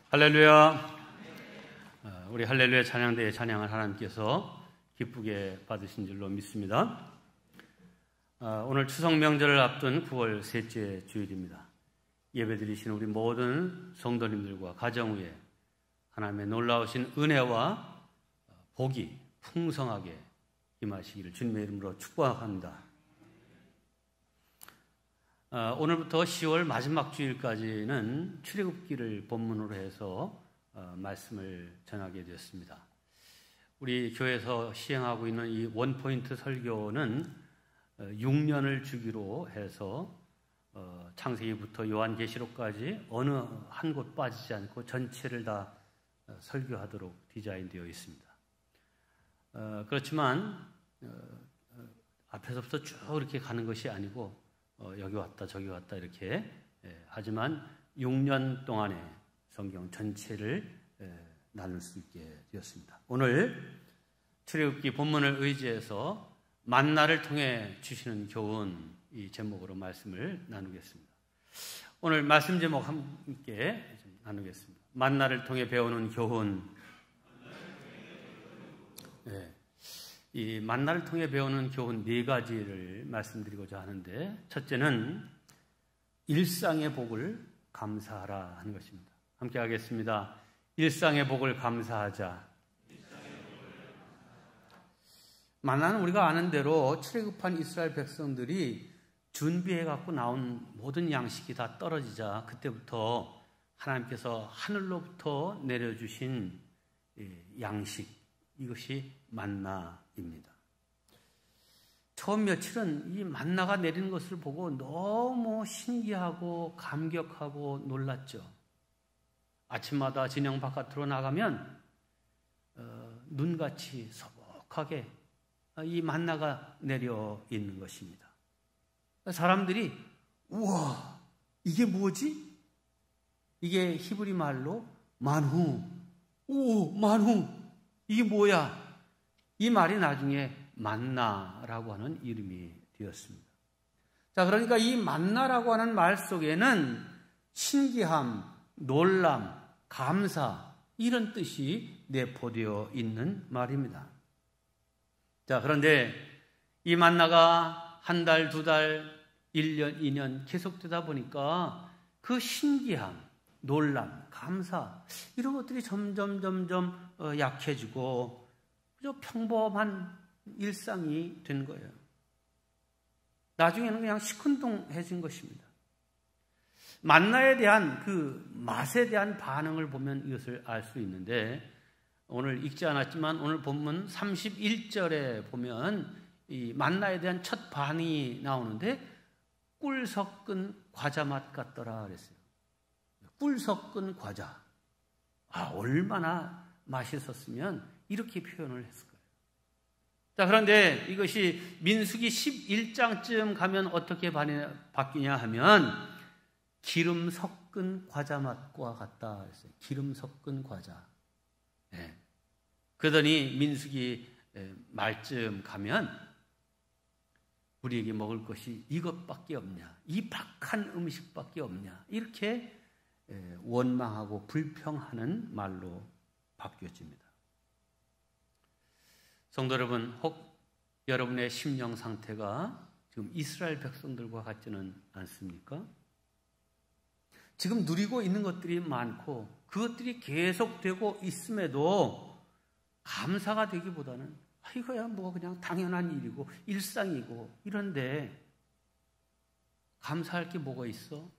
할렐루야. 우리 할렐루야 찬양대의 찬양을 하나님께서 기쁘게 받으신 줄로 믿습니다. 오늘 추석 명절을 앞둔 9월 셋째 주일입니다. 예배드리신 우리 모든 성도님들과 가정 위에 하나님의 놀라우신 은혜와 복이 풍성하게 임하시기를 주님의 이름으로 축복합니다. 오늘부터 10월 마지막 주일까지는 출애굽기를 본문으로 해서 말씀을 전하게 되었습니다. 우리 교회에서 시행하고 있는 이 원포인트 설교는 6년을 주기로 해서 창세기부터 요한계시록까지 어느 한 곳 빠지지 않고 전체를 다 설교하도록 디자인되어 있습니다. 그렇지만 앞에서부터 쭉 이렇게 가는 것이 아니고 여기 왔다 저기 왔다 이렇게 하지만 6년 동안의 성경 전체를 나눌 수 있게 되었습니다. 오늘 출애굽기 본문을 의지해서 만나를 통해 주시는 교훈 이 제목으로 말씀을 나누겠습니다. 오늘 말씀 제목 함께 나누겠습니다. 만나를 통해 배우는 교훈. 이 만나를 통해 배우는 교훈 4가지를 말씀드리고자 하는데, 첫째는 일상의 복을 감사하라 하는 것입니다. 함께 하겠습니다. 일상의 복을 감사하자. 만나는 우리가 아는 대로 출애굽한 이스라엘 백성들이 준비해 갖고 나온 모든 양식이 다 떨어지자 그때부터 하나님께서 하늘로부터 내려주신 양식, 이것이 만나입니다. 처음 며칠은 이 만나가 내리는 것을 보고 너무 신기하고 감격하고 놀랐죠. 아침마다 진영 바깥으로 나가면 눈같이 서복하게 이 만나가 내려 있는 것입니다. 사람들이 우와, 이게 뭐지? 이게 히브리 말로 만후, 오 만후, 이게 뭐야? 이 말이 나중에 만나라고 하는 이름이 되었습니다. 자, 그러니까 이 만나라고 하는 말 속에는 신기함, 놀람, 감사 이런 뜻이 내포되어 있는 말입니다. 자, 그런데 이 만나가 한 달, 2달, 1년, 2년 계속되다 보니까 그 신기함, 놀람, 감사 이런 것들이 점점 약해지고 그저 평범한 일상이 된 거예요. 나중에는 그냥 시큰둥해진 것입니다. 만나에 대한 그 맛에 대한 반응을 보면 이것을 알 수 있는데, 오늘 읽지 않았지만 오늘 본문 31절에 보면 이 만나에 대한 첫 반응이 나오는데 꿀 섞은 과자 맛 같더라 그랬어요. 꿀 섞은 과자. 얼마나 맛있었으면 이렇게 표현을 했을 거예요. 자, 그런데 이것이 민수기 11장쯤 가면 어떻게 바뀌냐 하면 기름 섞은 과자 맛과 같다 했어요. 기름 섞은 과자. 그러더니 민수기 말쯤 가면 우리에게 먹을 것이 이것밖에 없냐, 이 박한 음식밖에 없냐, 이렇게 원망하고 불평하는 말로 바뀌어집니다. 성도 여러분, 혹 여러분의 심령 상태가 지금 이스라엘 백성들과 같지는 않습니까? 지금 누리고 있는 것들이 많고 그것들이 계속되고 있음에도 감사가 되기보다는 이거야 뭐 그냥 당연한 일이고 일상이고 이런데 감사할 게 뭐가 있어?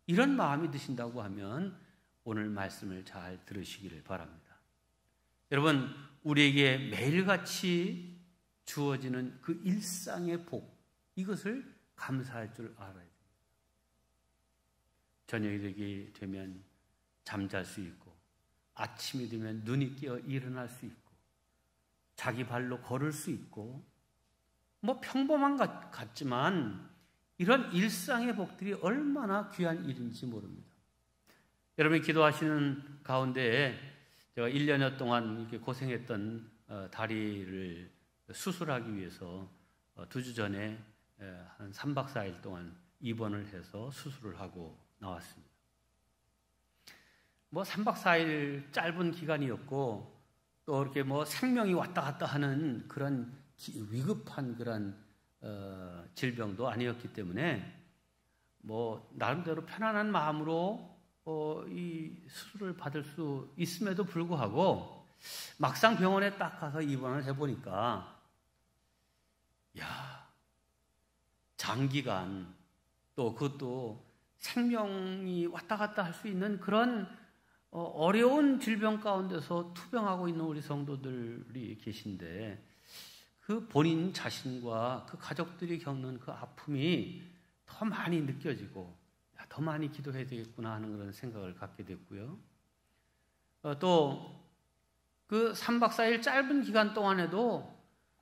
이런 마음이 드신다고 하면 오늘 말씀을 잘 들으시기를 바랍니다. 여러분, 우리에게 매일같이 주어지는 그 일상의 복, 이것을 감사할 줄 알아야 됩니다. 저녁이 되게 되면 잠잘 수 있고, 아침이 되면 눈이 깨어 일어날 수 있고, 자기 발로 걸을 수 있고, 뭐 평범한 것 같지만 이런 일상의 복들이 얼마나 귀한 일인지 모릅니다. 여러분이 기도하시는 가운데 제가 1년여 동안 이렇게 고생했던 다리를 수술하기 위해서 2주 전에 한 3박 4일 동안 입원을 해서 수술을 하고 나왔습니다. 뭐 3박 4일 짧은 기간이었고 또 이렇게 뭐 생명이 왔다 갔다 하는 그런 위급한 그런 질병도 아니었기 때문에 뭐 나름대로 편안한 마음으로 이 수술을 받을 수 있음에도 불구하고 막상 병원에 딱 가서 입원을 해보니까 야, 장기간 또 그것도 생명이 왔다 갔다 할 수 있는 그런 어려운 질병 가운데서 투병하고 있는 우리 성도들이 계신데 그 본인 자신과 그 가족들이 겪는 그 아픔이 더 많이 느껴지고 더 많이 기도해야 되겠구나 하는 그런 생각을 갖게 됐고요. 또 그 3박 4일 짧은 기간 동안에도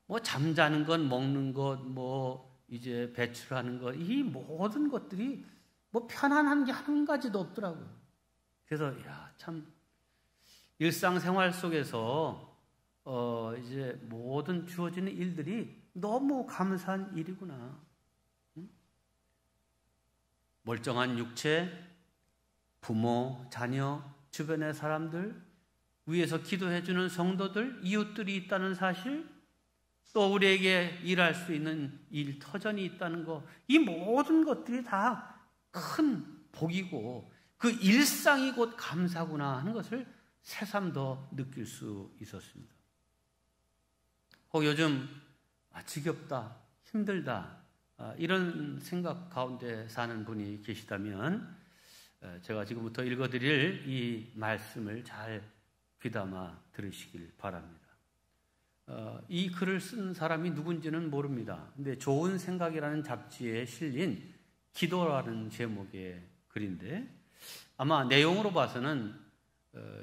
뭐 잠자는 것, 먹는 것, 뭐 이제 배출하는 것, 이 모든 것들이 뭐 편안한 게 한 가지도 없더라고요. 그래서 참 일상생활 속에서 이제 모든 주어지는 일들이 너무 감사한 일이구나. 멀쩡한 육체, 부모, 자녀, 주변의 사람들, 위에서 기도해주는 성도들, 이웃들이 있다는 사실, 또 우리에게 일할 수 있는 일 터전이 있다는 것, 이 모든 것들이 다 큰 복이고 그 일상이 곧 감사구나 하는 것을 새삼 더 느낄 수 있었습니다. 혹 요즘 지겹다, 힘들다 이런 생각 가운데 사는 분이 계시다면 제가 지금부터 읽어드릴 이 말씀을 잘 귀담아 들으시길 바랍니다. 이 글을 쓴 사람이 누군지는 모릅니다. 근데 좋은 생각이라는 잡지에 실린 기도라는 제목의 글인데 아마 내용으로 봐서는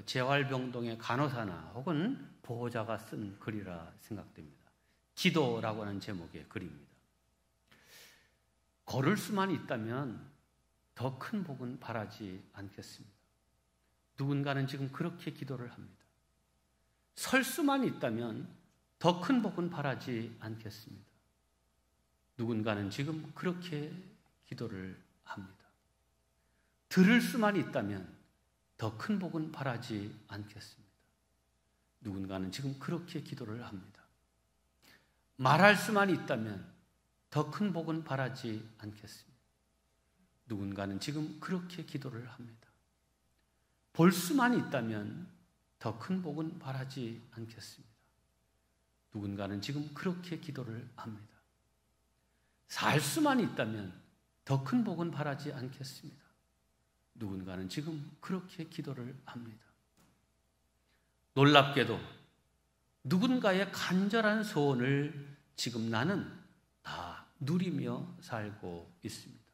재활병동의 간호사나 혹은 보호자가 쓴 글이라 생각됩니다. 기도라고 하는 제목의 글입니다. 걸을 수만 있다면 더 큰 복은 바라지 않겠습니다. 누군가는 지금 그렇게 기도를 합니다. 설 수만 있다면 더 큰 복은 바라지 않겠습니다. 누군가는 지금 그렇게 기도를 합니다. 들을 수만 있다면 더 큰 복은 바라지 않겠습니다. 누군가는 지금 그렇게 기도를 합니다. 말할 수만 있다면 더 큰 복은 바라지 않겠습니다. 누군가는 지금 그렇게 기도를 합니다. 볼 수만 있다면 더 큰 복은 바라지 않겠습니다. 누군가는 지금 그렇게 기도를 합니다. 살 수만 있다면 더 큰 복은 바라지 않겠습니다. 누군가는 지금 그렇게 기도를 합니다. 놀랍게도 누군가의 간절한 소원을 지금 나는 다 누리며 살고 있습니다.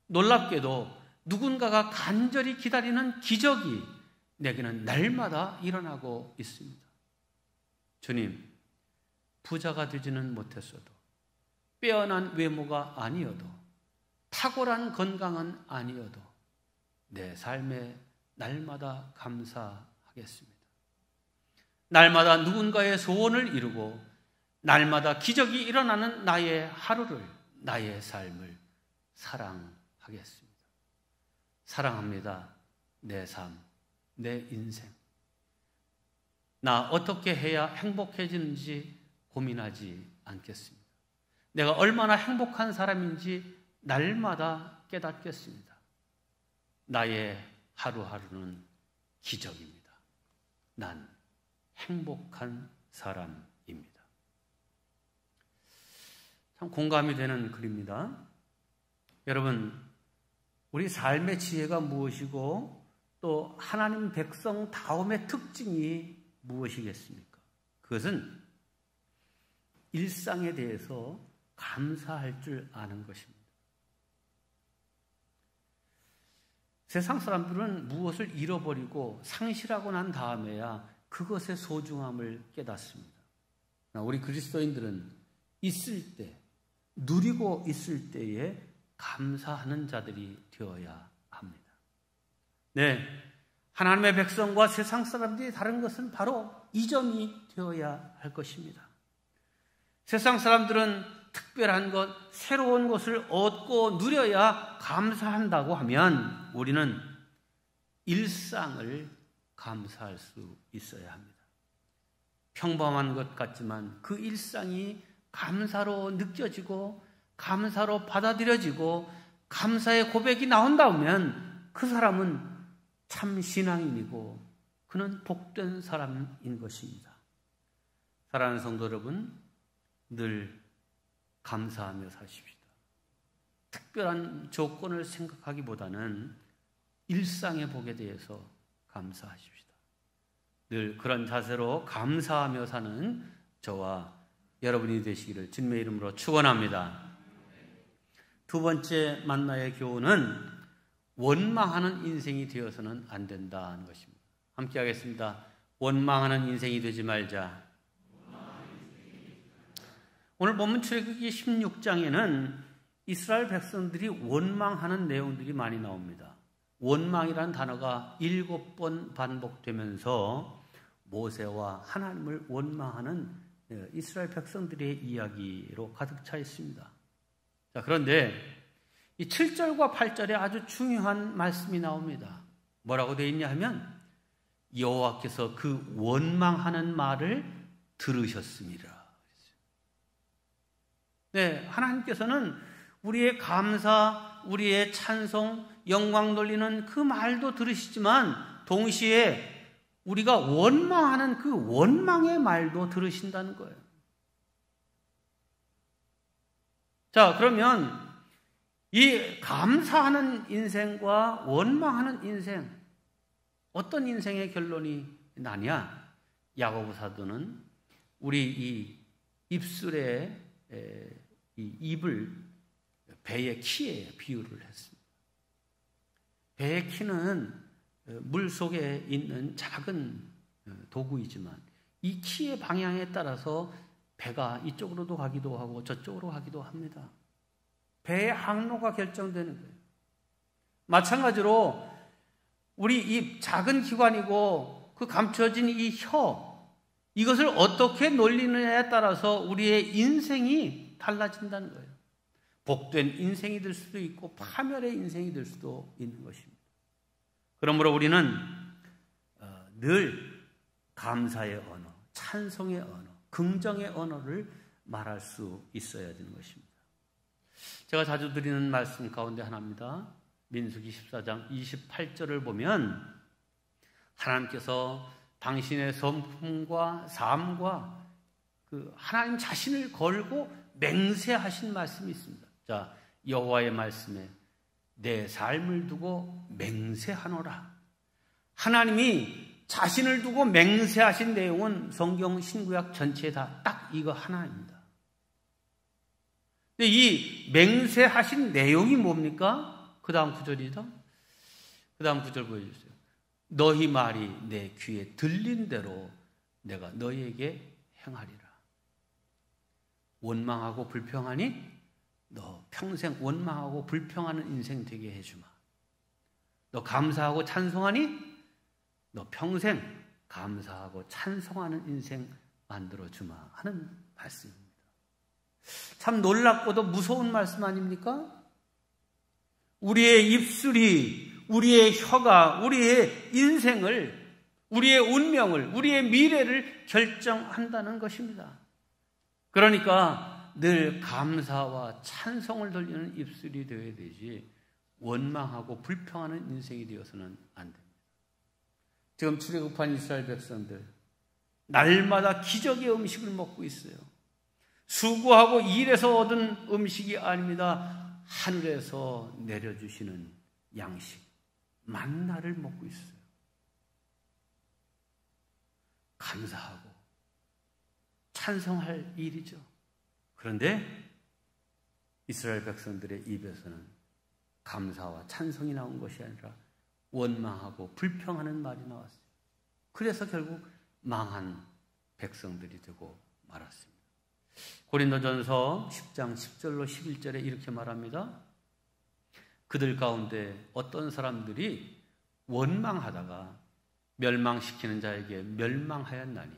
놀랍게도 누군가가 간절히 기다리는 기적이 내게는 날마다 일어나고 있습니다. 주님, 부자가 되지는 못했어도, 빼어난 외모가 아니어도, 탁월한 건강은 아니어도 내 삶에 날마다 감사하겠습니다. 날마다 누군가의 소원을 이루고 날마다 기적이 일어나는 나의 하루를, 나의 삶을 사랑하겠습니다. 사랑합니다. 내 삶, 내 인생. 나 어떻게 해야 행복해지는지 고민하지 않겠습니다. 내가 얼마나 행복한 사람인지 날마다 깨닫겠습니다. 나의 하루하루는 기적입니다. 난 행복한 사람입니다. 참 공감이 되는 글입니다. 여러분, 우리 삶의 지혜가 무엇이고 또 하나님 백성다움의 특징이 무엇이겠습니까? 그것은 일상에 대해서 감사할 줄 아는 것입니다. 세상 사람들은 무엇을 잃어버리고 상실하고 난 다음에야 그것의 소중함을 깨닫습니다. 우리 그리스도인들은 있을 때, 누리고 있을 때에 감사하는 자들이 되어야 합니다. 네, 하나님의 백성과 세상 사람들이 다른 것은 바로 이 점이 되어야 할 것입니다. 세상 사람들은 특별한 것, 새로운 것을 얻고 누려야 감사한다고 하면 우리는 일상을 감사할 수 있어야 합니다. 평범한 것 같지만 그 일상이 감사로 느껴지고 감사로 받아들여지고 감사의 고백이 나온다면 그 사람은 참 신앙인이고 그는 복된 사람인 것입니다. 사랑하는 성도 여러분, 늘 감사하며 사십시다. 특별한 조건을 생각하기보다는 일상의 복에 대해서 감사하십시다. 늘 그런 자세로 감사하며 사는 저와 여러분이 되시기를 주님의 이름으로 축원합니다. 두 번째 만나의 교훈은 원망하는 인생이 되어서는 안 된다는 것입니다. 함께 하겠습니다. 원망하는 인생이 되지 말자. 오늘 본문 출애굽기 16장에는 이스라엘 백성들이 원망하는 내용들이 많이 나옵니다. 원망이라는 단어가 7번 반복되면서 모세와 하나님을 원망하는 이스라엘 백성들의 이야기로 가득 차 있습니다. 자, 그런데 이 7절과 8절에 아주 중요한 말씀이 나옵니다. 뭐라고 되어 있냐 하면 여호와께서 그 원망하는 말을 들으셨습니다. 네, 하나님께서는 우리의 감사, 우리의 찬송, 영광 돌리는 그 말도 들으시지만 동시에 우리가 원망하는 그 원망의 말도 들으신다는 거예요. 자, 그러면 이 감사하는 인생과 원망하는 인생, 어떤 인생의 결론이 나냐? 야고보 사도는 우리 이 입술에 이 입을 배의 키에 비유를 했습니다. 배의 키는 물 속에 있는 작은 도구이지만 이 키의 방향에 따라서 배가 이쪽으로도 가기도 하고 저쪽으로 가기도 합니다. 배의 항로가 결정되는 거예요. 마찬가지로 우리 이 작은 기관이고 그 감춰진 이 혀, 이것을 어떻게 놀리느냐에 따라서 우리의 인생이 달라진다는 거예요. 복된 인생이 될 수도 있고 파멸의 인생이 될 수도 있는 것입니다. 그러므로 우리는 늘 감사의 언어, 찬송의 언어, 긍정의 언어를 말할 수 있어야 되는 것입니다. 제가 자주 드리는 말씀 가운데 하나입니다. 민수기 14장 28절을 보면 하나님께서 당신의 성품과 삶과 그 하나님 자신을 걸고 맹세하신 말씀이 있습니다. 자, 여호와의 말씀에 내 삶을 두고 맹세하노라. 하나님이 자신을 두고 맹세하신 내용은 성경 신구약 전체에 다 딱 이거 하나입니다. 근데 이 맹세하신 내용이 뭡니까? 그 다음 구절이죠. 그 다음 구절 보여주세요. 너희 말이 내 귀에 들린 대로 내가 너희에게 행하리라. 원망하고 불평하니 너 평생 원망하고 불평하는 인생 되게 해주마. 너 감사하고 찬송하니 너 평생 감사하고 찬송하는 인생 만들어주마 하는 말씀입니다. 참 놀랍고도 무서운 말씀 아닙니까? 우리의 입술이, 우리의 혀가 우리의 인생을, 우리의 운명을, 우리의 미래를 결정한다는 것입니다. 그러니까 늘 감사와 찬송을 돌리는 입술이 되어야 되지 원망하고 불평하는 인생이 되어서는 안 됩니다. 지금 출애굽한 이스라엘 백성들 날마다 기적의 음식을 먹고 있어요. 수고하고 일해서 얻은 음식이 아닙니다. 하늘에서 내려주시는 양식, 만나를 먹고 있어요. 감사하고 찬송할 일이죠. 그런데 이스라엘 백성들의 입에서는 감사와 찬송이 나온 것이 아니라 원망하고 불평하는 말이 나왔어요. 그래서 결국 망한 백성들이 되고 말았습니다. 고린도전서 10장 10절로 11절에 이렇게 말합니다. 그들 가운데 어떤 사람들이 원망하다가 멸망시키는 자에게 멸망하였나니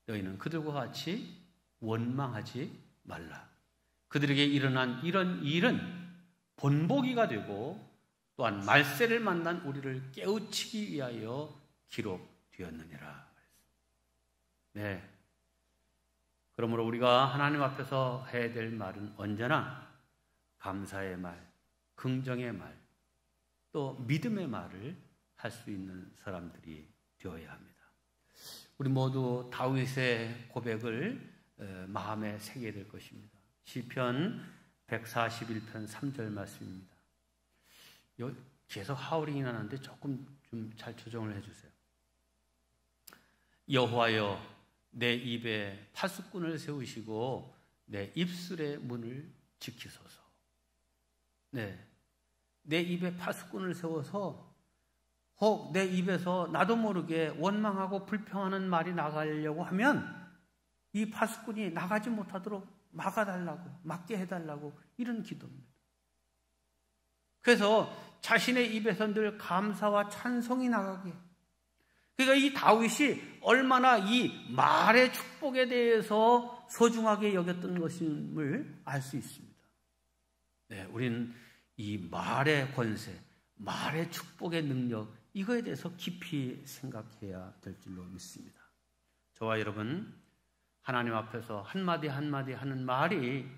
너희는 그들과 같이 원망하지 말라. 그들에게 일어난 이런 일은 본보기가 되고 또한 말세를 만난 우리를 깨우치기 위하여 기록되었느니라. 네. 그러므로 우리가 하나님 앞에서 해야 될 말은 언제나 감사의 말, 긍정의 말, 또 믿음의 말을 할 수 있는 사람들이 되어야 합니다. 우리 모두 다윗의 고백을 마음에 새겨야 될 것입니다. 시편 141편 3절 말씀입니다. 계속 하울링이 나는데 조금 좀 잘 조정을 해주세요. 여호와여, 내 입에 파수꾼을 세우시고 내 입술의 문을 지키소서. 네, 내 입에 파수꾼을 세워서 혹 내 입에서 나도 모르게 원망하고 불평하는 말이 나가려고 하면 이 파수꾼이 나가지 못하도록 막아달라고, 막게 해달라고, 이런 기도입니다. 그래서 자신의 입에서 늘 감사와 찬송이 나가게. 그러니까 이 다윗이 얼마나 이 말의 축복에 대해서 소중하게 여겼던 것임을 알 수 있습니다. 네, 우리는 이 말의 권세, 말의 축복의 능력, 이거에 대해서 깊이 생각해야 될 줄로 믿습니다. 저와 여러분, 하나님 앞에서 한마디 한마디 하는 말이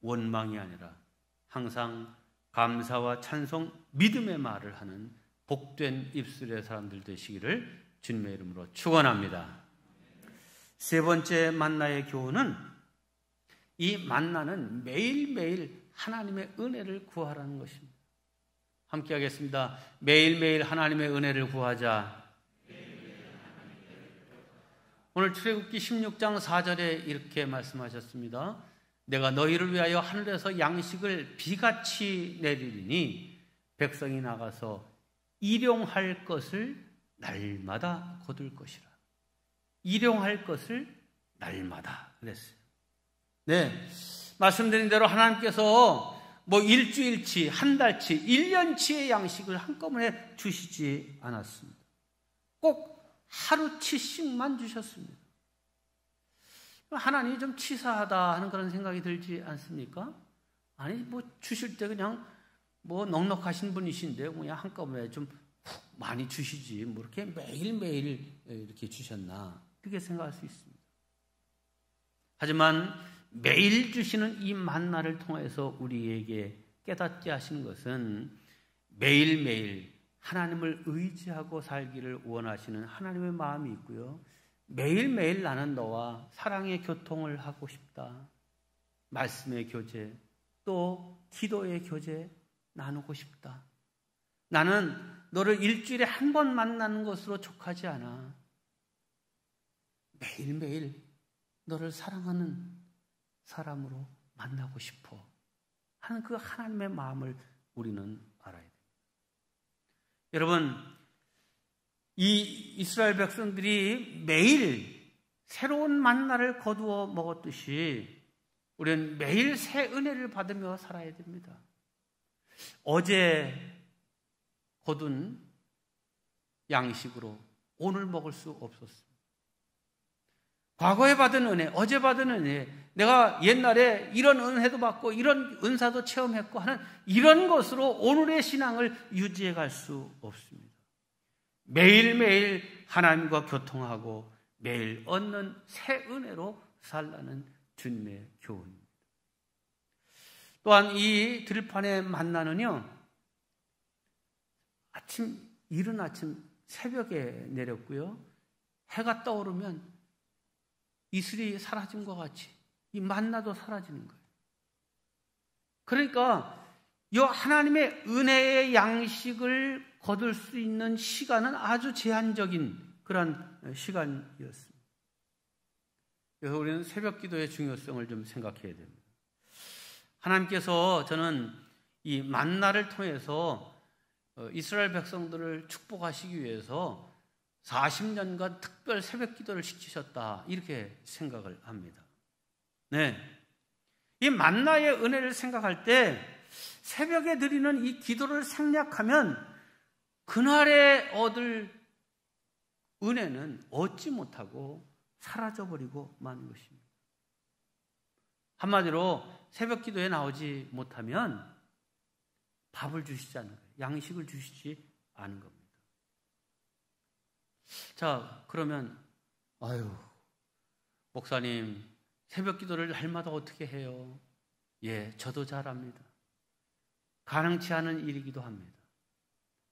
원망이 아니라 항상 감사와 찬송, 믿음의 말을 하는 복된 입술의 사람들 되시기를 주님의 이름으로 축원합니다. 세 번째 만나의 교훈은 이 만나는 매일매일 하나님의 은혜를 구하라는 것입니다. 함께 하겠습니다. 매일매일 하나님의 은혜를 구하자. 오늘 출애굽기 16장 4절에 이렇게 말씀하셨습니다. 내가 너희를 위하여 하늘에서 양식을 비같이 내리리니 백성이 나가서 일용할 것을 날마다 거둘 것이라. 일용할 것을 날마다 그랬어요. 네, 말씀드린 대로 하나님께서 일주일치, 한 달치, 1년치의 양식을 한꺼번에 주시지 않았습니다. 꼭 하루치씩만 주셨습니다. 하나님이 좀 치사하다 하는 그런 생각이 들지 않습니까? 아니, 주실 때 그냥 넉넉하신 분이신데 그냥 한꺼번에 좀 많이 주시지, 이렇게 매일매일 이렇게 주셨나, 그렇게 생각할 수 있습니다. 하지만 매일 주시는 이 만나를 통해서 우리에게 깨닫게 하신 것은 매일매일 하나님을 의지하고 살기를 원하시는 하나님의 마음이 있고요. 매일매일 나는 너와 사랑의 교통을 하고 싶다. 말씀의 교제, 또 기도의 교제 나누고 싶다. 나는 너를 일주일에 한 번 만나는 것으로 족하지 않아. 매일매일 너를 사랑하는 사람으로 만나고 싶어 하는 그 하나님의 마음을 우리는 알아야 됩니다. 여러분, 이 이스라엘 백성들이 매일 새로운 만나를 거두어 먹었듯이 우리는 매일 새 은혜를 받으며 살아야 됩니다. 어제 거둔 양식으로 오늘 먹을 수 없었습니다. 과거에 받은 은혜, 어제 받은 은혜, 내가 옛날에 이런 은혜도 받고 이런 은사도 체험했고 하는 이런 것으로 오늘의 신앙을 유지해 갈 수 없습니다. 매일매일 하나님과 교통하고 매일 얻는 새 은혜로 살라는 주님의 교훈입니다. 또한 이 들판의 만나는요, 이른 아침 새벽에 내렸고요, 해가 떠오르면 이슬이 사라진 것 같이 이 만나도 사라지는 거예요. 그러니까 이 하나님의 은혜의 양식을 거둘 수 있는 시간은 아주 제한적인 그런 시간이었습니다. 그래서 우리는 새벽 기도의 중요성을 좀 생각해야 됩니다. 하나님께서 저는 이 만나를 통해서 이스라엘 백성들을 축복하시기 위해서 40년간 특별 새벽 기도를 시키셨다, 이렇게 생각을 합니다. 네, 이 만나의 은혜를 생각할 때 새벽에 드리는 이 기도를 생략하면 그날에 얻을 은혜는 얻지 못하고 사라져버리고 마는 것입니다. 한마디로 새벽 기도에 나오지 못하면 밥을 주시지 않는 거예요. 양식을 주시지 않은 겁니다. 자, 그러면 아유, 목사님 새벽 기도를 날마다 어떻게 해요? 예, 저도 잘합니다. 가능치 않은 일이기도 합니다.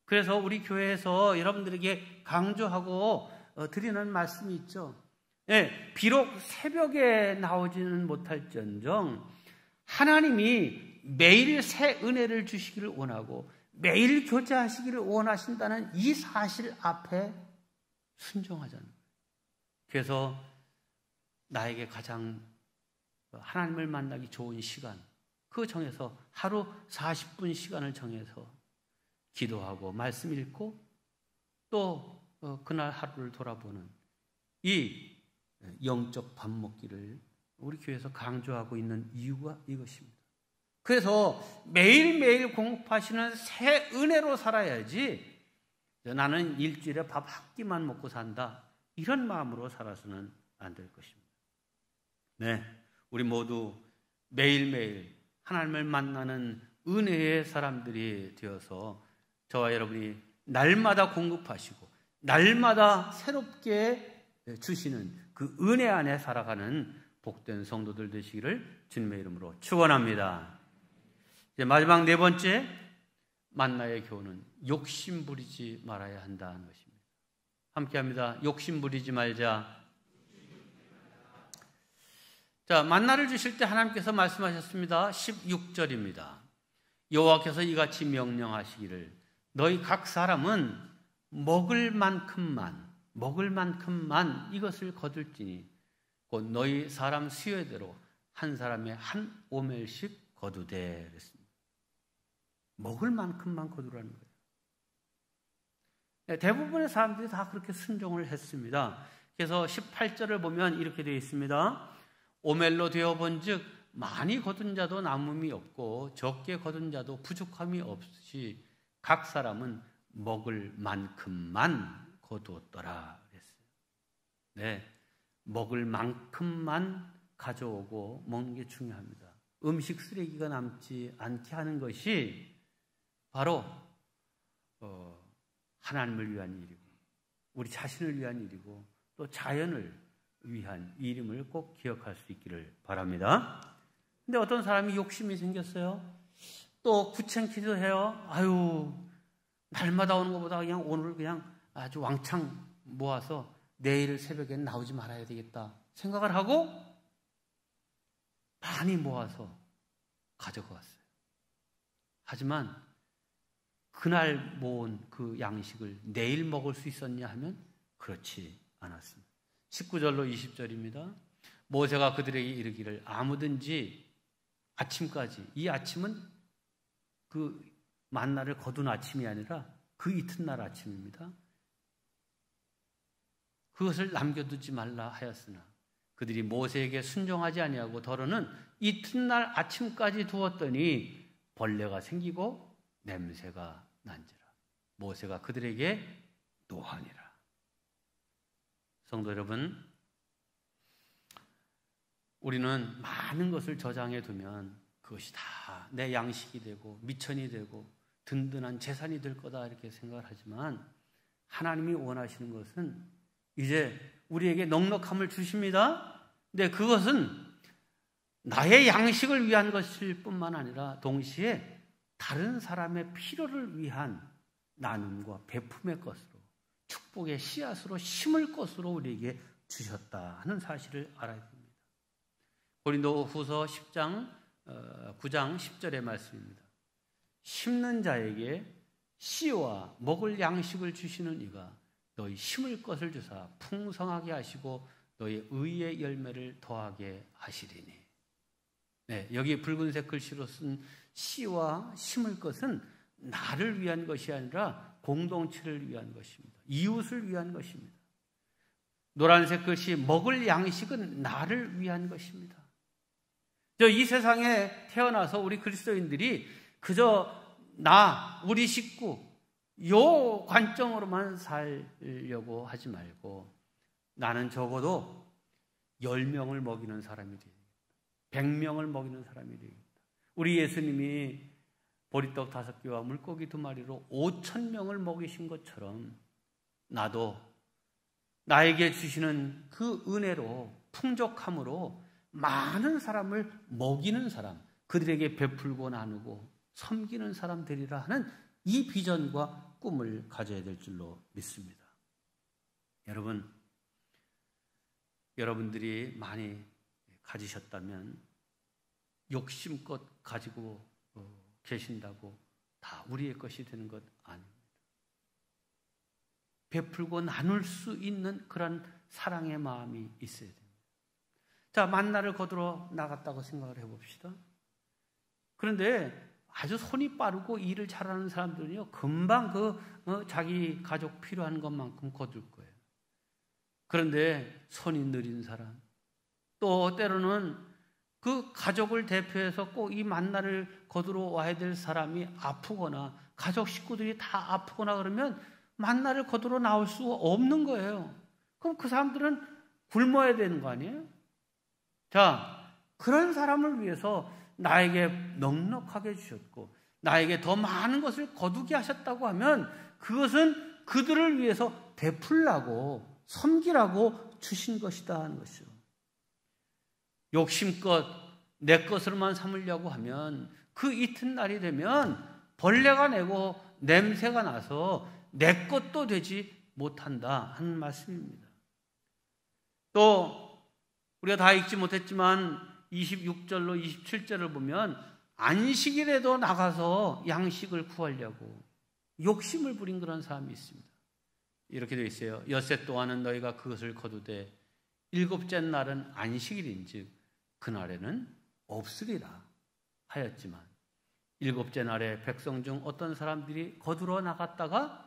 그래서 우리 교회에서 여러분들에게 강조하고 드리는 말씀이 있죠. 예, 비록 새벽에 나오지는 못할지언정 하나님이 매일 새 은혜를 주시기를 원하고 매일 교제하시기를 원하신다는 이 사실 앞에 순종하잖아요. 그래서 나에게 가장 하나님을 만나기 좋은 시간, 그거 정해서 하루 40분 시간을 정해서 기도하고 말씀 읽고 또 그날 하루를 돌아보는 이 영적 밥 먹기를 우리 교회에서 강조하고 있는 이유가 이것입니다. 그래서 매일매일 공급하시는 새 은혜로 살아야지 나는 일주일에 밥 한 끼만 먹고 산다, 이런 마음으로 살아서는 안 될 것입니다. 네, 우리 모두 매일매일 하나님을 만나는 은혜의 사람들이 되어서 저와 여러분이 날마다 공급하시고 날마다 새롭게 주시는 그 은혜 안에 살아가는 복된 성도들 되시기를 주님의 이름으로 축원합니다. 이제 마지막 네 번째 만나의 교훈은 욕심 부리지 말아야 한다는 것입니다. 함께합니다. 욕심 부리지 말자. 자, 만나를 주실 때 하나님께서 말씀하셨습니다. 16절입니다. 여호와께서 이같이 명령하시기를 너희 각 사람은 먹을 만큼만 이것을 거둘지니 곧 너희 사람 수요대로 한 사람에 한 오멜씩 거두되 그랬습니다. 먹을 만큼만 거두라는 거예요. 네, 대부분의 사람들이 다 그렇게 순종을 했습니다. 그래서 18절을 보면 이렇게 되어 있습니다. 오멜로 되어본 즉 많이 거둔 자도 남음이 없고 적게 거둔 자도 부족함이 없이 각 사람은 먹을 만큼만 거두었더라 그랬어요. 네, 먹을 만큼만 가져오고 먹는 게 중요합니다. 음식 쓰레기가 남지 않게 하는 것이 바로 하나님을 위한 일이고 우리 자신을 위한 일이고 또 자연을 위한 일임을 꼭 기억할 수 있기를 바랍니다. 근데 어떤 사람이 욕심이 생겼어요. 또 구청기도 해요. 아유, 날마다 오는 것보다 그냥 오늘 그냥 아주 왕창 모아서 내일 새벽엔 나오지 말아야 되겠다 생각을 하고 많이 모아서 가져갔어요. 하지만 그날 모은 그 양식을 내일 먹을 수 있었냐 하면 그렇지 않았습니다. 19절로 20절입니다. 모세가 그들에게 이르기를 아무든지 아침까지, 이 아침은 그 만나를 거둔 아침이 아니라 그 이튿날 아침입니다. 그것을 남겨두지 말라 하였으나 그들이 모세에게 순종하지 아니하고 더러는 이튿날 아침까지 두었더니 벌레가 생기고 냄새가 난지라. 모세가 그들에게 노하니라. 성도 여러분, 우리는 많은 것을 저장해 두면 그것이 다 내 양식이 되고 미천이 되고 든든한 재산이 될 거다 이렇게 생각을 하지만 하나님이 원하시는 것은 이제 우리에게 넉넉함을 주십니다. 근데 그것은 나의 양식을 위한 것일 뿐만 아니라 동시에 다른 사람의 필요를 위한 나눔과 베품의 것으로 축복의 씨앗으로 심을 것으로 우리에게 주셨다 하는 사실을 알아야 됩니다. 고린도후서 9장 10절의 말씀입니다. 심는 자에게 씨와 먹을 양식을 주시는 이가 너희 심을 것을 주사 풍성하게 하시고 너희 의의 열매를 더하게 하시리니. 네, 여기 붉은색 글씨로 쓴 씨와 심을 것은 나를 위한 것이 아니라 공동체를 위한 것입니다. 이웃을 위한 것입니다. 노란색 글씨 먹을 양식은 나를 위한 것입니다. 이 세상에 태어나서 우리 그리스도인들이 그저 우리 식구 요 관점으로만 살려고 하지 말고 나는 적어도 10명을 먹이는 사람이 되겠다. 100명을 먹이는 사람이 되겠다. 우리 예수님이 보리떡 5개와 물고기 2마리로 5,000명을 먹이신 것처럼 나도 나에게 주시는 그 은혜로 풍족함으로 많은 사람을 먹이는 사람, 그들에게 베풀고 나누고 섬기는 사람 되리라 하는 이 비전과 꿈을 가져야 될 줄로 믿습니다. 여러분들이 많이 가지셨다면 욕심껏 가지고 계신다고 다 우리의 것이 되는 것 아닙니다. 베풀고 나눌 수 있는 그런 사랑의 마음이 있어야 됩니다. 자, 만나를 거두러 나갔다고 생각을 해봅시다. 그런데 아주 손이 빠르고 일을 잘하는 사람들은요, 금방 자기 가족 필요한 것만큼 거둘 거예요. 그런데 손이 느린 사람, 또 때로는 그 가족을 대표해서 꼭 이 만나를 거두러 와야 될 사람이 아프거나 가족 식구들이 다 아프거나 그러면 만나를 거두러 나올 수 없는 거예요. 그럼 그 사람들은 굶어야 되는 거 아니에요? 자, 그런 사람을 위해서 나에게 넉넉하게 주셨고 나에게 더 많은 것을 거두게 하셨다고 하면 그것은 그들을 위해서 베풀라고 섬기라고 주신 것이다 하는 것이죠. 욕심껏 내 것으로만 삼으려고 하면 그 이튿날이 되면 벌레가 내고 냄새가 나서 내 것도 되지 못한다 하는 말씀입니다. 또 우리가 다 읽지 못했지만 26절로 27절을 보면 안식일에도 나가서 양식을 구하려고 욕심을 부린 그런 사람이 있습니다. 이렇게 되어 있어요. 엿새 동안은 너희가 그것을 거두되 일곱째 날은 안식일인즉 그날에는 없으리라 하였지만 일곱째 날에 백성 중 어떤 사람들이 거두러 나갔다가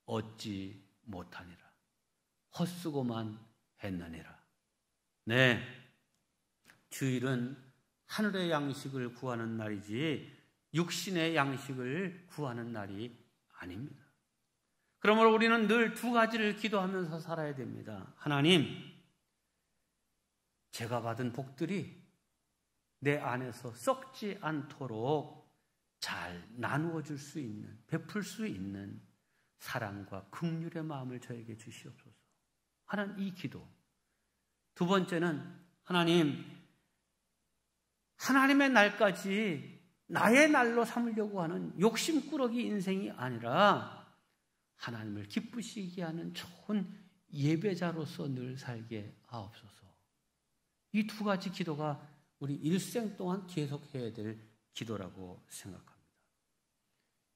얻지 못하니라. 헛수고만 했느니라. 네, 주일은 하늘의 양식을 구하는 날이지 육신의 양식을 구하는 날이 아닙니다. 그러므로 우리는 늘 2가지를 기도하면서 살아야 됩니다. 하나님, 제가 받은 복들이 내 안에서 썩지 않도록 잘 나누어 줄 수 있는, 베풀 수 있는 사랑과 긍휼의 마음을 저에게 주시옵소서 하는 이 기도. 2번째는 하나님의 날까지 나의 날로 삼으려고 하는 욕심꾸러기 인생이 아니라 하나님을 기쁘시게 하는 좋은 예배자로서 늘 살게 하옵소서. 이 2가지 기도가 우리 일생 동안 계속해야 될 기도라고 생각합니다.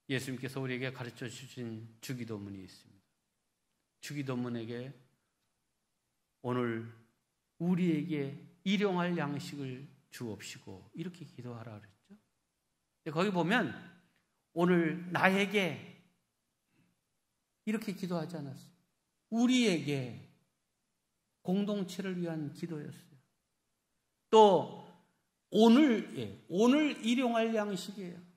예수님께서 우리에게 가르쳐 주신 주기도문이 있습니다. 주기도문에게 오늘 우리에게 일용할 양식을 주옵시고 이렇게 기도하라 그랬죠. 거기 보면 오늘 나에게 이렇게 기도하지 않았어요. 우리에게 공동체를 위한 기도였어요. 또 오늘 일용할 양식이에요.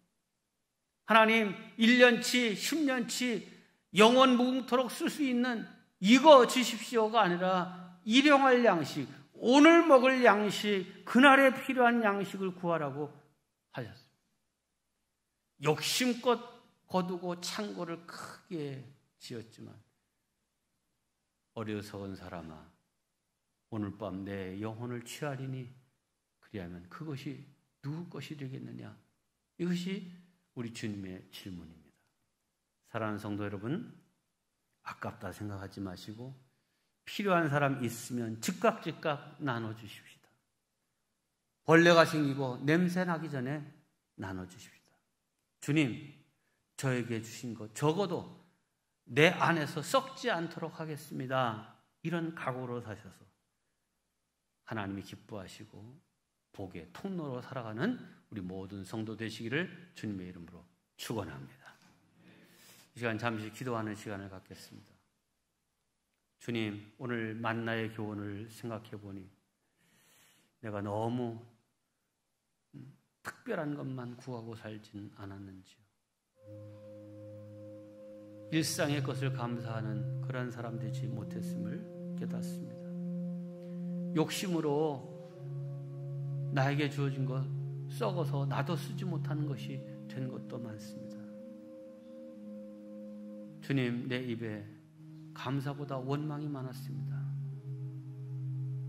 하나님 1년치 10년치 영원 무궁토록 쓸 수 있는 이거 주십시오가 아니라 일용할 양식, 오늘 먹을 양식, 그날에 필요한 양식을 구하라고 하셨습니다. 욕심껏 거두고 창고를 크게 지었지만 어리석은 사람아, 오늘 밤 내 영혼을 취하리니 그리하면 그것이 누구 것이 되겠느냐? 이것이 우리 주님의 질문입니다. 사랑하는 성도 여러분, 아깝다 생각하지 마시고 필요한 사람 있으면 즉각 나눠주십시다. 벌레가 생기고 냄새 나기 전에 나눠주십시다. 주님, 저에게 주신 것 적어도 내 안에서 썩지 않도록 하겠습니다. 이런 각오로 사셔서 하나님이 기뻐하시고 복의 통로로 살아가는 우리 모든 성도 되시기를 주님의 이름으로 축원합니다. 이 시간 잠시 기도하는 시간을 갖겠습니다. 주님, 오늘 만나의 교훈을 생각해 보니 내가 너무 특별한 것만 구하고 살진 않았는지요. 일상의 것을 감사하는 그런 사람 되지 못했음을 깨닫습니다. 욕심으로 나에게 주어진 것 썩어서 나도 쓰지 못하는 것이 된 것도 많습니다. 주님, 내 입에 감사보다 원망이 많았습니다.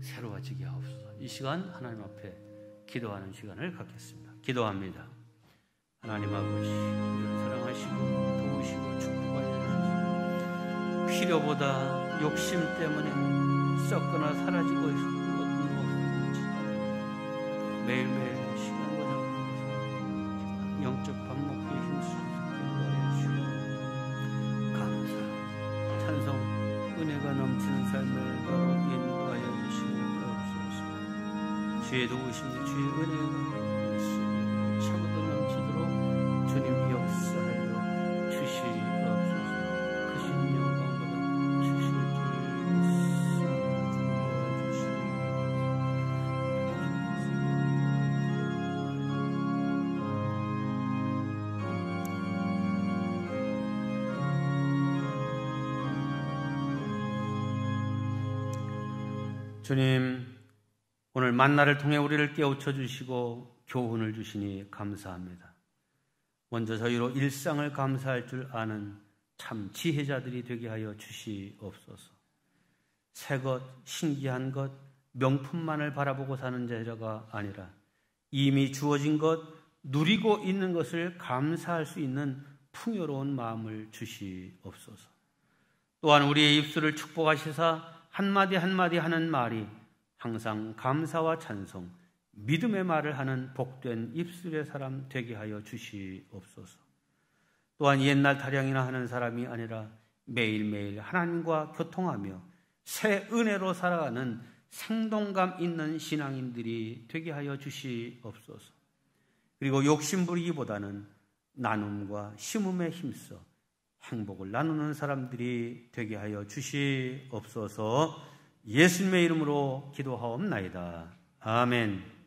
새로워지게 하옵소서. 이 시간 하나님 앞에 기도하는 시간을 갖겠습니다. 기도합니다. 하나님 아버지, 우리를 사랑하시고 도우시고 축복하여 주시고 필요보다 욕심 때문에 썩거나 사라지고 있는 것은 없는지 매일매일 시간과 장소에서 영적 밥 먹기에 힘쓰게 하여 주시고 감사, 찬송, 은혜가 넘치는 삶을 바로 인도하여 주시옵소서. 주의 도우심이 주의 은혜가 차고도 넘치도록 주님 역사하여 주시옵소서. 크신 영광보다 주실 줄 주님, 오늘 만나를 통해 우리를 깨우쳐 주시고 교훈을 주시니 감사합니다. 먼저 저희로 일상을 감사할 줄 아는 참 지혜자들이 되게 하여 주시옵소서. 새것, 신기한 것, 명품만을 바라보고 사는 자가 아니라 이미 주어진 것, 누리고 있는 것을 감사할 수 있는 풍요로운 마음을 주시옵소서. 또한 우리의 입술을 축복하시사 한마디 한마디 하는 말이 항상 감사와 찬송, 믿음의 말을 하는 복된 입술의 사람 되게 하여 주시옵소서. 또한 옛날 타령이나 하는 사람이 아니라 매일매일 하나님과 교통하며 새 은혜로 살아가는 생동감 있는 신앙인들이 되게 하여 주시옵소서. 그리고 욕심부리기보다는 나눔과 심음에 힘써 행복을 나누는 사람들이 되게 하여 주시옵소서. 예수님의 이름으로 기도하옵나이다. 아멘.